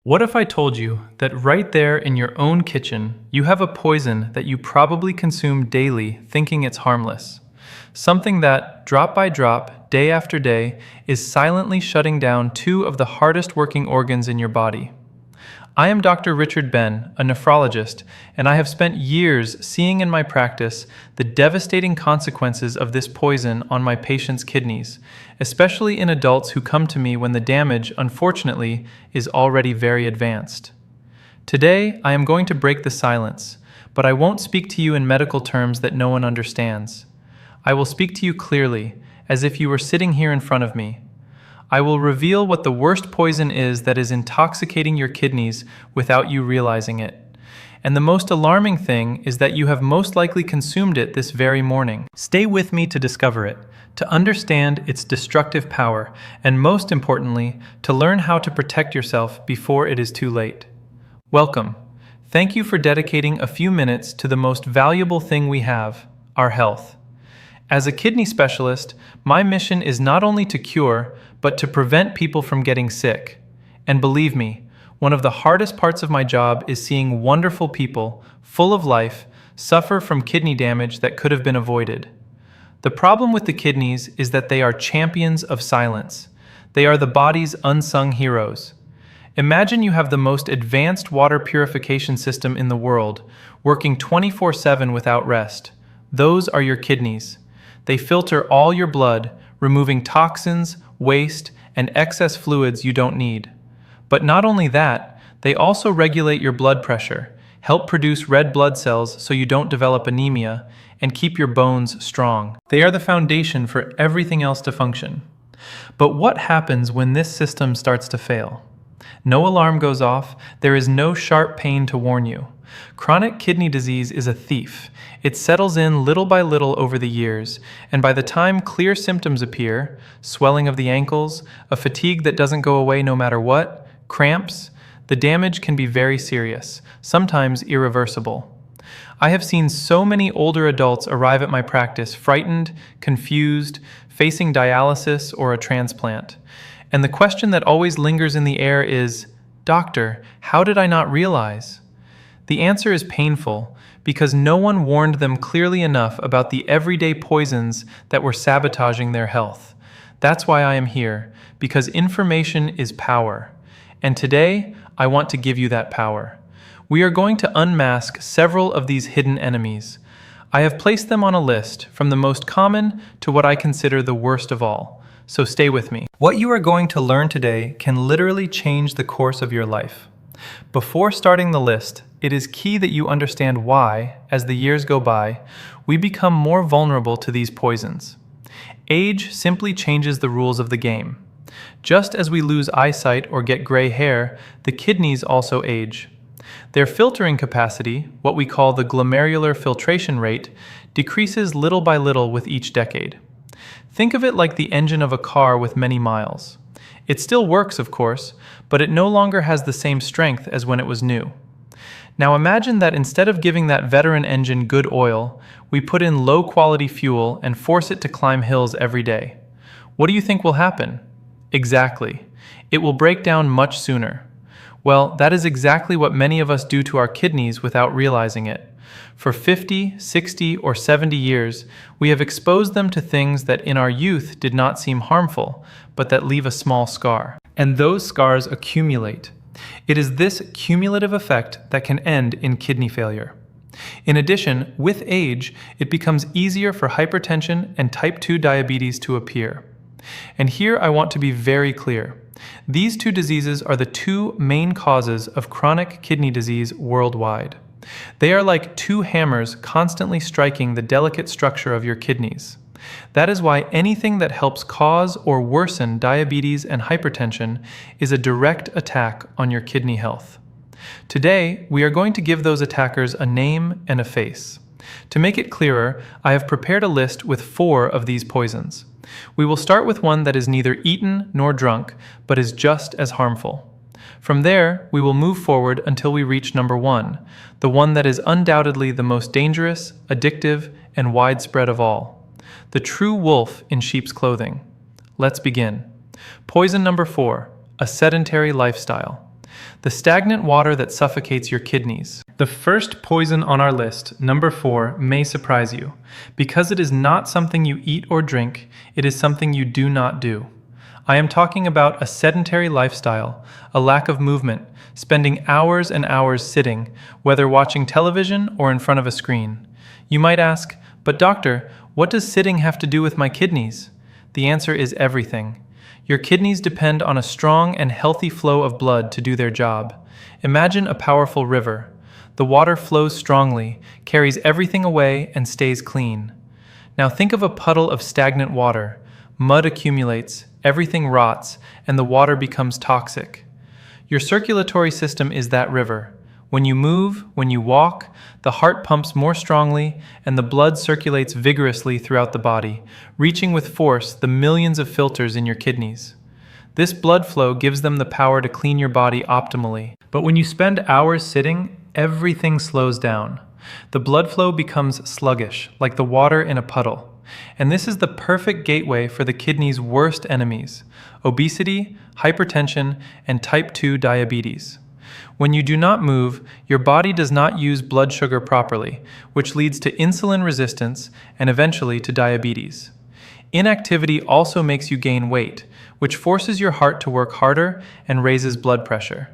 What if I told you that right there in your own kitchen, you have a poison that you probably consume daily thinking it's harmless? Something that, drop by drop, day after day, is silently shutting down two of the hardest working organs in your body. I am Dr. Richard Ben, a nephrologist, and I have spent years seeing in my practice the devastating consequences of this poison on my patients' kidneys, especially in adults who come to me when the damage, unfortunately, is already very advanced. Today, I am going to break the silence, but I won't speak to you in medical terms that no one understands. I will speak to you clearly, as if you were sitting here in front of me. I will reveal what the worst poison is that is intoxicating your kidneys without you realizing it. And the most alarming thing is that you have most likely consumed it this very morning. Stay with me to discover it, to understand its destructive power, and most importantly, to learn how to protect yourself before it is too late. Welcome. Thank you for dedicating a few minutes to the most valuable thing we have, our health. As a kidney specialist, my mission is not only to cure, but to prevent people from getting sick. And believe me, one of the hardest parts of my job is seeing wonderful people, full of life, suffer from kidney damage that could have been avoided. The problem with the kidneys is that they are champions of silence. They are the body's unsung heroes. Imagine you have the most advanced water purification system in the world, working 24/7 without rest. Those are your kidneys. They filter all your blood, removing toxins, waste, and excess fluids you don't need. But not only that, they also regulate your blood pressure, help produce red blood cells so you don't develop anemia, and keep your bones strong. They are the foundation for everything else to function. But what happens when this system starts to fail? No alarm goes off, there is no sharp pain to warn you. Chronic kidney disease is a thief. It settles in little by little over the years, and by the time clear symptoms appear, swelling of the ankles, a fatigue that doesn't go away no matter what, cramps, the damage can be very serious, sometimes irreversible. I have seen so many older adults arrive at my practice frightened, confused, facing dialysis or a transplant. And the question that always lingers in the air is, "Doctor, how did I not realize?" The answer is painful, because no one warned them clearly enough about the everyday poisons that were sabotaging their health. That's why I am here, because information is power. And today, I want to give you that power. We are going to unmask several of these hidden enemies. I have placed them on a list, from the most common to what I consider the worst of all. So stay with me. What you are going to learn today can literally change the course of your life. Before starting the list, it is key that you understand why, as the years go by, we become more vulnerable to these poisons. Age simply changes the rules of the game. Just as we lose eyesight or get gray hair, the kidneys also age. Their filtering capacity, what we call the glomerular filtration rate, decreases little by little with each decade. Think of it like the engine of a car with many miles. It still works, of course, but it no longer has the same strength as when it was new. Now imagine that instead of giving that veteran engine good oil, we put in low-quality fuel and force it to climb hills every day. What do you think will happen? Exactly. It will break down much sooner. Well, that is exactly what many of us do to our kidneys without realizing it. For 50, 60, or 70 years, we have exposed them to things that in our youth did not seem harmful, but that leave a small scar. And those scars accumulate. It is this cumulative effect that can end in kidney failure. In addition, with age, it becomes easier for hypertension and type 2 diabetes to appear. And here I want to be very clear. These two diseases are the two main causes of chronic kidney disease worldwide. They are like two hammers constantly striking the delicate structure of your kidneys. That is why anything that helps cause or worsen diabetes and hypertension is a direct attack on your kidney health. Today, we are going to give those attackers a name and a face. To make it clearer, I have prepared a list with 4 of these poisons. We will start with one that is neither eaten nor drunk, but is just as harmful. From there, we will move forward until we reach number 1, the one that is undoubtedly the most dangerous, addictive, and widespread of all. The true wolf in sheep's clothing. Let's begin. Poison number 4, a sedentary lifestyle. the stagnant water that suffocates your kidneys. The first poison on our list, number 4, may surprise you. Because it is not something you eat or drink, it is something you do not do. I am talking about a sedentary lifestyle, a lack of movement, spending hours and hours sitting, whether watching television or in front of a screen. You might ask, but doctor, what does sitting have to do with my kidneys? The answer is everything. Your kidneys depend on a strong and healthy flow of blood to do their job. Imagine a powerful river. The water flows strongly, carries everything away, and stays clean. Now think of a puddle of stagnant water. Mud accumulates, everything rots, and the water becomes toxic. Your circulatory system is that river. When you move, when you walk, the heart pumps more strongly, and the blood circulates vigorously throughout the body, reaching with force the millions of filters in your kidneys. This blood flow gives them the power to clean your body optimally. But when you spend hours sitting, everything slows down. The blood flow becomes sluggish, like the water in a puddle. And this is the perfect gateway for the kidney's worst enemies: obesity, hypertension, and type 2 diabetes. When you do not move, your body does not use blood sugar properly, which leads to insulin resistance and eventually to diabetes. Inactivity also makes you gain weight, which forces your heart to work harder and raises blood pressure.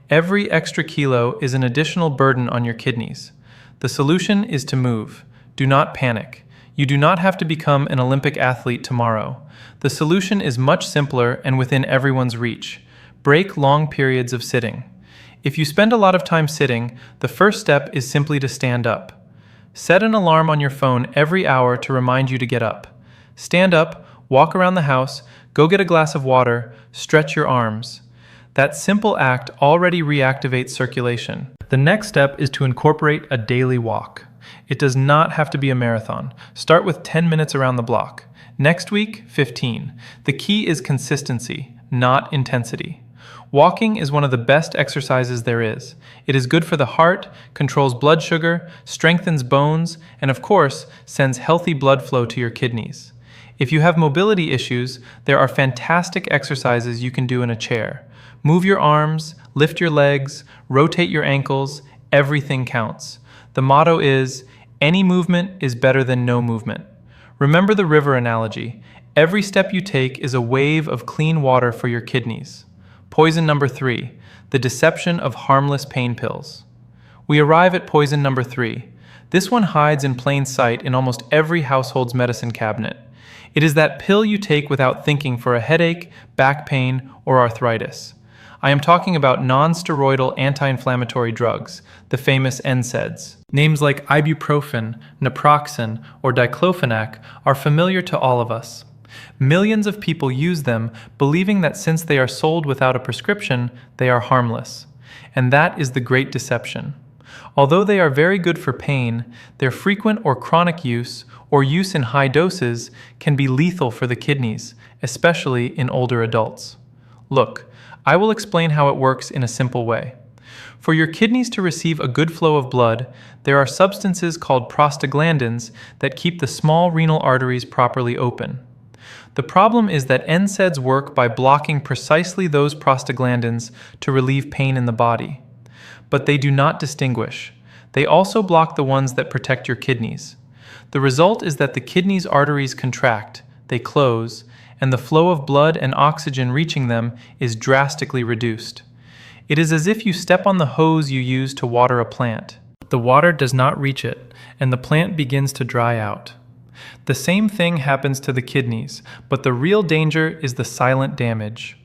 Every extra kilo is an additional burden on your kidneys. The solution is to move. Do not panic. You do not have to become an Olympic athlete tomorrow. The solution is much simpler and within everyone's reach. Break long periods of sitting. If you spend a lot of time sitting, the first step is simply to stand up. Set an alarm on your phone every hour to remind you to get up. Stand up, walk around the house, go get a glass of water, stretch your arms. That simple act already reactivates circulation. The next step is to incorporate a daily walk. It does not have to be a marathon. Start with 10 minutes around the block. Next week, 15. The key is consistency, not intensity. Walking is one of the best exercises there is. It is good for the heart, controls blood sugar, strengthens bones, and of course, sends healthy blood flow to your kidneys. If you have mobility issues, there are fantastic exercises you can do in a chair. Move your arms, lift your legs, rotate your ankles, everything counts. The motto is, any movement is better than no movement. Remember the river analogy. Every step you take is a wave of clean water for your kidneys. Poison number 3, the deception of harmless pain pills. We arrive at poison number 3. This one hides in plain sight in almost every household's medicine cabinet. It is that pill you take without thinking for a headache, back pain, or arthritis. I am talking about non-steroidal anti-inflammatory drugs, the famous NSAIDs. Names like ibuprofen, naproxen, or diclofenac are familiar to all of us. Millions of people use them, believing that since they are sold without a prescription, they are harmless. And that is the great deception. Although they are very good for pain, their frequent or chronic use, or use in high doses, can be lethal for the kidneys, especially in older adults. Look, I will explain how it works in a simple way. For your kidneys to receive a good flow of blood, there are substances called prostaglandins that keep the small renal arteries properly open. The problem is that NSAIDs work by blocking precisely those prostaglandins to relieve pain in the body. But they do not distinguish. They also block the ones that protect your kidneys. The result is that the kidneys' arteries contract, they close, and the flow of blood and oxygen reaching them is drastically reduced. It is as if you step on the hose you use to water a plant. The water does not reach it, and the plant begins to dry out. The same thing happens to the kidneys, but the real danger is the silent damage.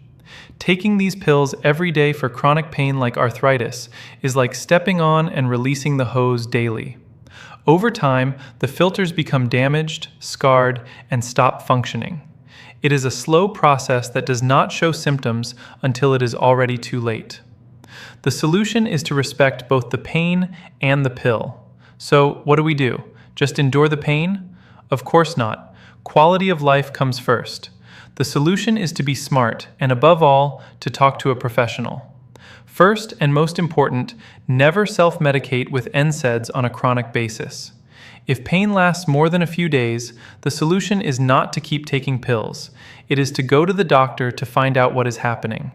Taking these pills every day for chronic pain like arthritis is like stepping on and releasing the hose daily. Over time, the filters become damaged, scarred, and stop functioning. It is a slow process that does not show symptoms until it is already too late. The solution is to respect both the pain and the pill. So, what do? Just endure the pain? Of course not. Quality of life comes first. The solution is to be smart, and above all, to talk to a professional. First, and most important, never self-medicate with NSAIDs on a chronic basis. If pain lasts more than a few days, the solution is not to keep taking pills. It is to go to the doctor to find out what is happening.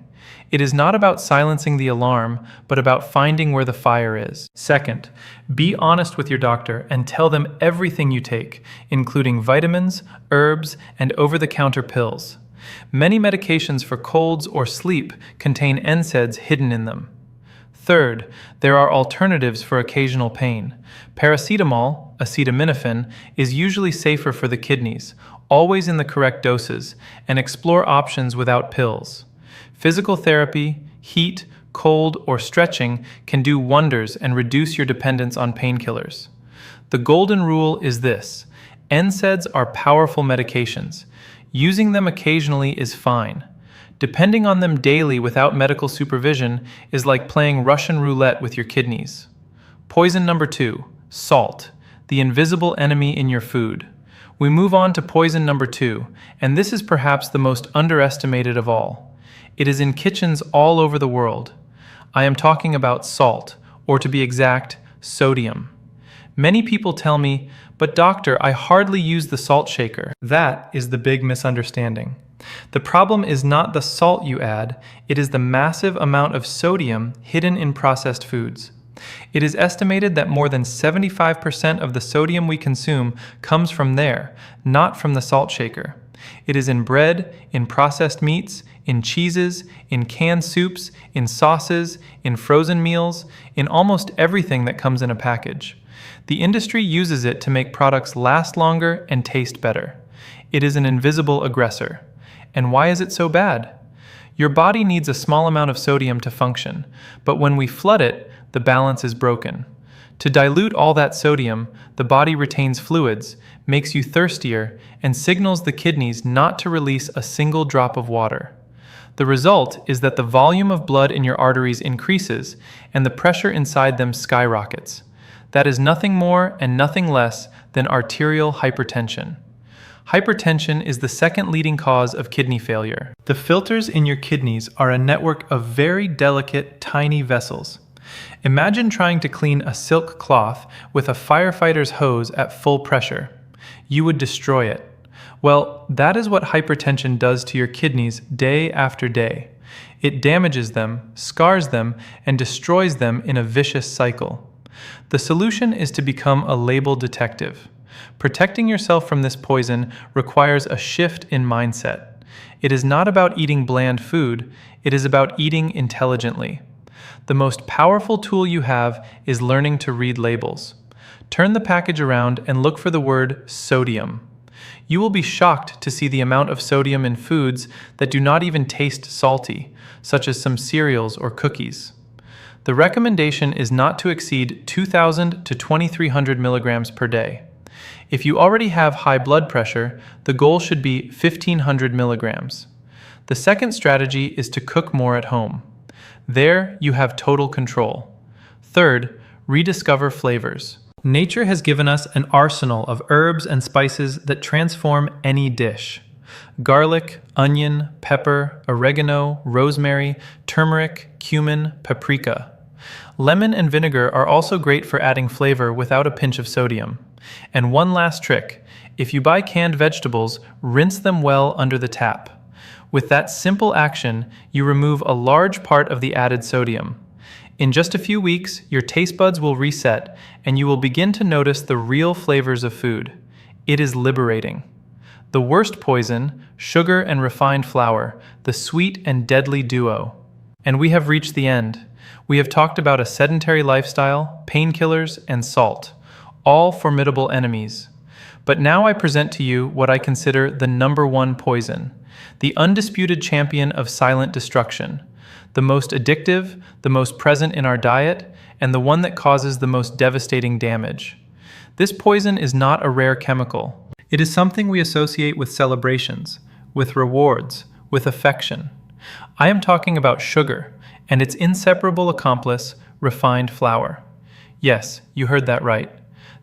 It is not about silencing the alarm, but about finding where the fire is. Second, be honest with your doctor and tell them everything you take, including vitamins, herbs, and over-the-counter pills. Many medications for colds or sleep contain NSAIDs hidden in them. Third, there are alternatives for occasional pain. Paracetamol, acetaminophen, is usually safer for the kidneys, always in the correct doses, and explore options without pills. Physical therapy, heat, cold, or stretching can do wonders and reduce your dependence on painkillers. The golden rule is this: NSAIDs are powerful medications. Using them occasionally is fine. Depending on them daily without medical supervision is like playing Russian roulette with your kidneys. Poison number 2, salt, the invisible enemy in your food. We move on to poison number 2, and this is perhaps the most underestimated of all. It is in kitchens all over the world. I am talking about salt, or to be exact, sodium. Many people tell me, "But doctor, I hardly use the salt shaker." That is the big misunderstanding. The problem is not the salt you add, it is the massive amount of sodium hidden in processed foods. It is estimated that more than 75% of the sodium we consume comes from there, not from the salt shaker. It is in bread, in processed meats, in cheeses, in canned soups, in sauces, in frozen meals, in almost everything that comes in a package. The industry uses it to make products last longer and taste better. It is an invisible aggressor. And why is it so bad? Your body needs a small amount of sodium to function, but when we flood it, the balance is broken. To dilute all that sodium, the body retains fluids, makes you thirstier, and signals the kidneys not to release a single drop of water. The result is that the volume of blood in your arteries increases, and the pressure inside them skyrockets. That is nothing more and nothing less than arterial hypertension. Hypertension is the second leading cause of kidney failure. The filters in your kidneys are a network of very delicate, tiny vessels. Imagine trying to clean a silk cloth with a firefighter's hose at full pressure. You would destroy it. Well, that is what hypertension does to your kidneys day after day. It damages them, scars them, and destroys them in a vicious cycle. The solution is to become a label detective. Protecting yourself from this poison requires a shift in mindset. It is not about eating bland food, it is about eating intelligently. The most powerful tool you have is learning to read labels. Turn the package around and look for the word sodium. You will be shocked to see the amount of sodium in foods that do not even taste salty, such as some cereals or cookies. The recommendation is not to exceed 2,000 to 2,300 milligrams per day. If you already have high blood pressure, the goal should be 1,500 milligrams. The second strategy is to cook more at home. There, you have total control. Third, rediscover flavors. Nature has given us an arsenal of herbs and spices that transform any dish. Garlic, onion, pepper, oregano, rosemary, turmeric, cumin, paprika. Lemon and vinegar are also great for adding flavor without a pinch of sodium. And one last trick: if you buy canned vegetables, rinse them well under the tap. With that simple action, you remove a large part of the added sodium. In just a few weeks, your taste buds will reset, and you will begin to notice the real flavors of food. It is liberating. The worst poison, sugar and refined flour, the sweet and deadly duo. And we have reached the end. We have talked about a sedentary lifestyle, painkillers, and salt, all formidable enemies. But now I present to you what I consider the number one poison, the undisputed champion of silent destruction, the most addictive, the most present in our diet, and the one that causes the most devastating damage. This poison is not a rare chemical. It is something we associate with celebrations, with rewards, with affection. I am talking about sugar and its inseparable accomplice, refined flour. Yes, you heard that right.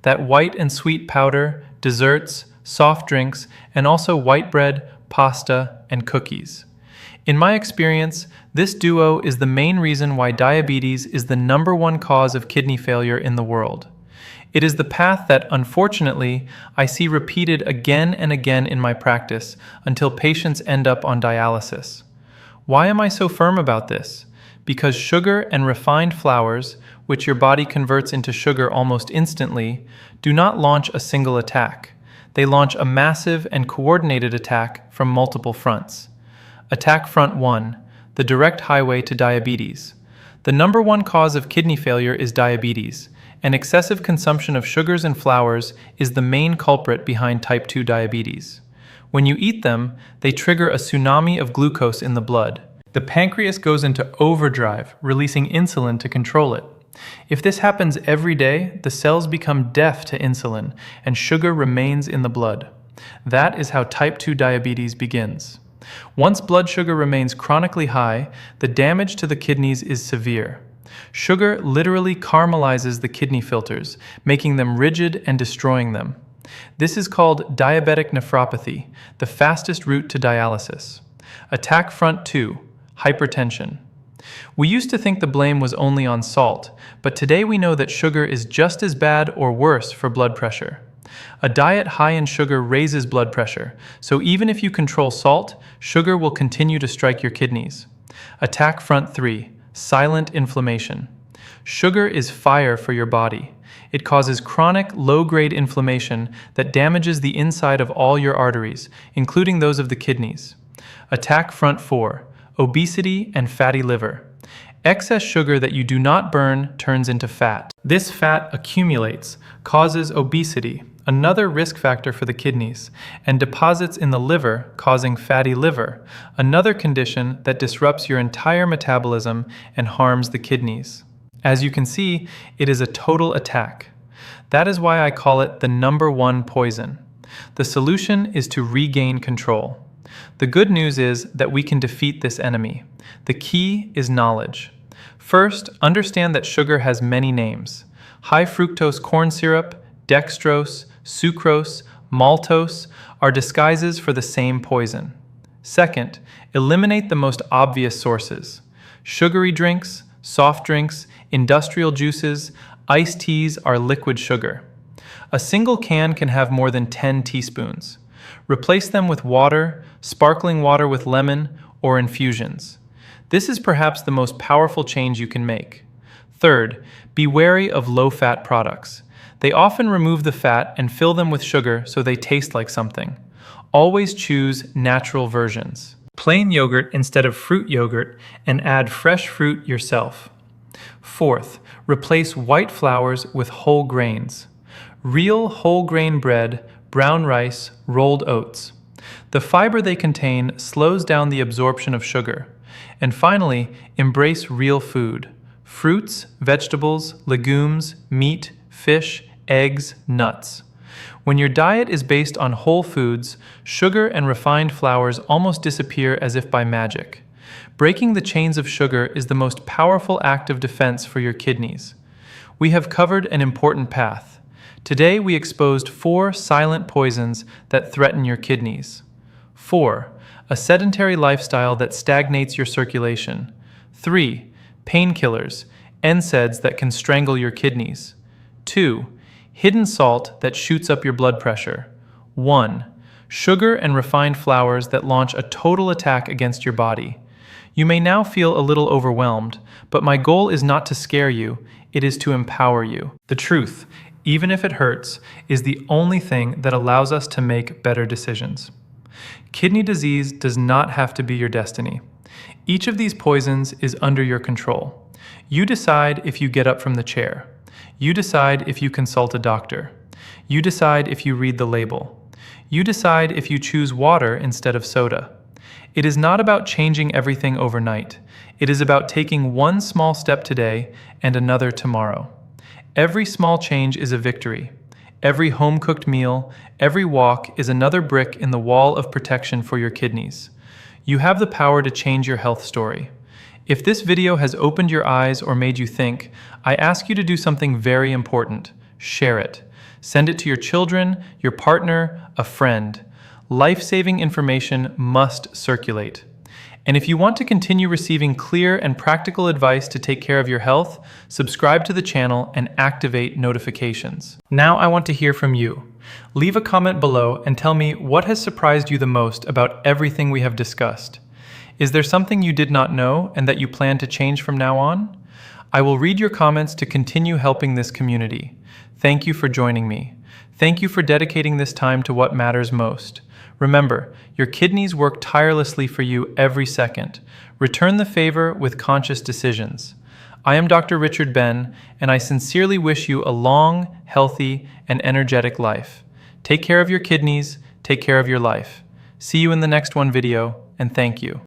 That white and sweet powder, desserts, soft drinks, and also white bread, pasta, and cookies. In my experience, this duo is the main reason why diabetes is the number one cause of kidney failure in the world. It is the path that, unfortunately, I see repeated again and again in my practice until patients end up on dialysis. Why am I so firm about this? Because sugar and refined flours, which your body converts into sugar almost instantly, do not launch a single attack. They launch a massive and coordinated attack from multiple fronts. Attack Front 1, the direct highway to diabetes. The number one cause of kidney failure is diabetes, and excessive consumption of sugars and flours is the main culprit behind type 2 diabetes. When you eat them, they trigger a tsunami of glucose in the blood. The pancreas goes into overdrive, releasing insulin to control it. If this happens every day, the cells become deaf to insulin, and sugar remains in the blood. That is how type 2 diabetes begins. Once blood sugar remains chronically high, the damage to the kidneys is severe. Sugar literally caramelizes the kidney filters, making them rigid and destroying them. This is called diabetic nephropathy, the fastest route to dialysis. Attack Front 2, hypertension. We used to think the blame was only on salt, but today we know that sugar is just as bad or worse for blood pressure. A diet high in sugar raises blood pressure, so even if you control salt, sugar will continue to strike your kidneys. Attack Front 3, silent inflammation. Sugar is fire for your body. It causes chronic, low-grade inflammation that damages the inside of all your arteries, including those of the kidneys. Attack Front 4, obesity and fatty liver. Excess sugar that you do not burn turns into fat. This fat accumulates, causes obesity, another risk factor for the kidneys, and deposits in the liver, causing fatty liver, another condition that disrupts your entire metabolism and harms the kidneys. As you can see, it is a total attack. That is why I call it the number one poison. The solution is to regain control. The good news is that we can defeat this enemy. The key is knowledge. First, understand that sugar has many names. High fructose corn syrup, dextrose, sucrose, maltose are disguises for the same poison. Second, eliminate the most obvious sources. Sugary drinks, soft drinks, industrial juices, iced teas are liquid sugar. A single can have more than 10 teaspoons. Replace them with water, sparkling water with lemon, or infusions. This is perhaps the most powerful change you can make. Third, be wary of low-fat products. They often remove the fat and fill them with sugar so they taste like something. Always choose natural versions. Plain yogurt instead of fruit yogurt, and add fresh fruit yourself. Fourth, replace white flours with whole grains. Real whole grain bread, brown rice, rolled oats. The fiber they contain slows down the absorption of sugar. And finally, embrace real food. Fruits, vegetables, legumes, meat, fish, eggs, nuts. When your diet is based on whole foods, sugar and refined flours almost disappear as if by magic. Breaking the chains of sugar is the most powerful act of defense for your kidneys. We have covered an important path. Today we exposed 4 silent poisons that threaten your kidneys. 4. A sedentary lifestyle that stagnates your circulation. 3. Painkillers, NSAIDs that can strangle your kidneys. 2. Hidden salt that shoots up your blood pressure. 1. Sugar and refined flours that launch a total attack against your body. You may now feel a little overwhelmed, but my goal is not to scare you, it is to empower you. The truth, even if it hurts, is the only thing that allows us to make better decisions. Kidney disease does not have to be your destiny. Each of these poisons is under your control. You decide if you get up from the chair. You decide if you consult a doctor. You decide if you read the label. You decide if you choose water instead of soda. It is not about changing everything overnight. It is about taking one small step today and another tomorrow. Every small change is a victory. Every home-cooked meal, every walk is another brick in the wall of protection for your kidneys. You have the power to change your health story. If this video has opened your eyes or made you think, I ask you to do something very important. Share it. Send it to your children, your partner, a friend. Life-saving information must circulate. And if you want to continue receiving clear and practical advice to take care of your health, subscribe to the channel and activate notifications. Now I want to hear from you. Leave a comment below and tell me what has surprised you the most about everything we have discussed. Is there something you did not know and that you plan to change from now on? I will read your comments to continue helping this community. Thank you for joining me. Thank you for dedicating this time to what matters most. Remember, your kidneys work tirelessly for you every second. Return the favor with conscious decisions. I am Dr. Richard Ben, and I sincerely wish you a long, healthy, and energetic life. Take care of your kidneys, take care of your life. See you in the next video, and thank you.